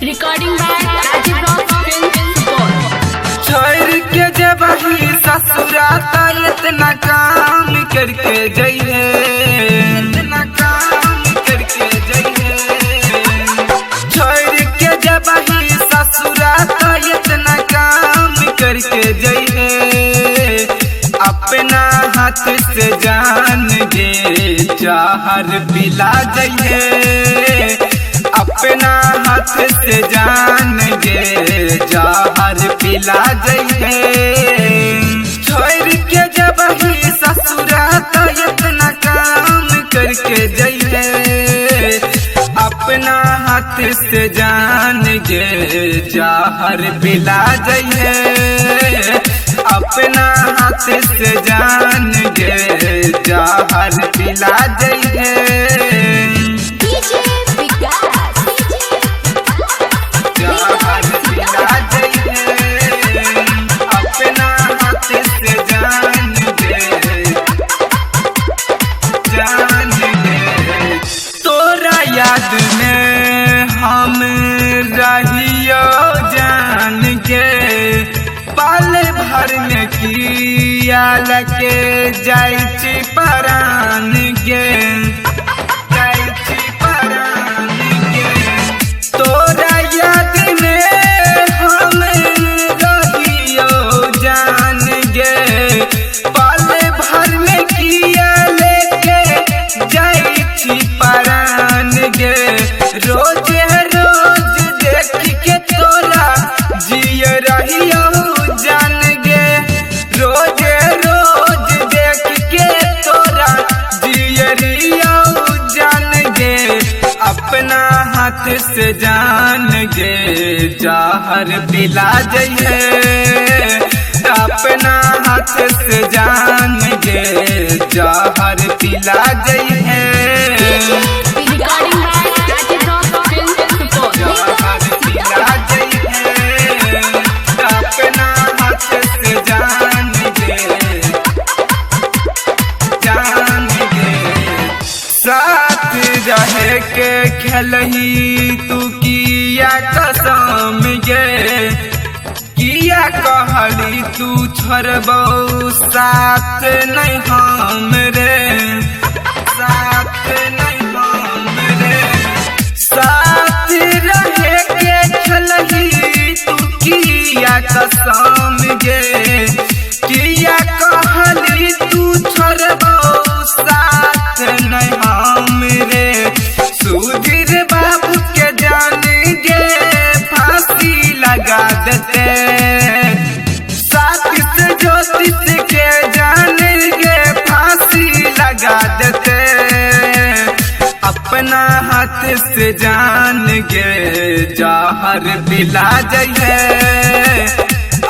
Recording by Rajiv Rock Film Support। छोड़ के जब ही ससुराता इतना काम करके जइहे, इतना काम करके जइहे। छोड़ के जब ही ससुराता इतना काम करके जइहे, अपना हाथ से जान गे जहर पिला जइहे, अपना हाथ से जान गे जहर पिला जइहे। छोड़ के जब ही ससुराता इतना काम करके जइहे, अपना हाथ से जान गे जहर पिला जइहे, अपना हाथ से जान गे जहर पिला जइहे। जहर पिला जइहे, अपना हाथ से जान गे, जान गे। तोरा याद में हम रहियो जान के, पल भर में किया लगे जाइ छी परान गे, जाइ छी परान गे। तोरा याद में हम रहियो जान गे, पल भर में किया लेके जाइ छी परान गे। रोज रोज देख के तोरा जिय रहियो जान गे, रोज रोज देख के तोरा जिय रहियो जान गे। अपना हाथ से जान गे जहर पिला जइहे, अपना हाथ से जान गे जहर पिला जइहे। Recording by Rajiv Rock Film Support। जहर पिला जइहे, अपना हाथ से जान गे, जान गे। साथ रह के खेलही तू किया कसम गे, किया कहली तू छोड़बो साथ नहीं हम रे, साथ नहीं हम रे। साथ रह के खेलही तू किया कसम गे, किया कहली तू छोड़बो साथ नहीं हम रे। सुधीर बाबू के जान गे फांसी लगा देते, सातिस ज्योतिष के जान गे फांसी लगा देते। अपना हाथ से जान गे जहर पिला जइहे,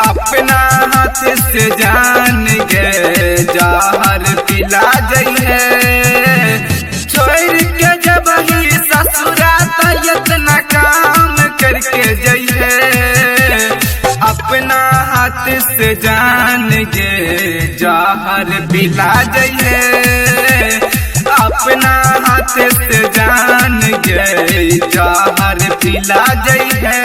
अपना हाथ से जान गे जहर पिला जइहे। छोड़ के जब ही ससुराता इतना काम करके जइहे, अपना हाथ से जान गे जहर पिला जइहे, अपना हाथ से जान गे जहर पिला जइहे।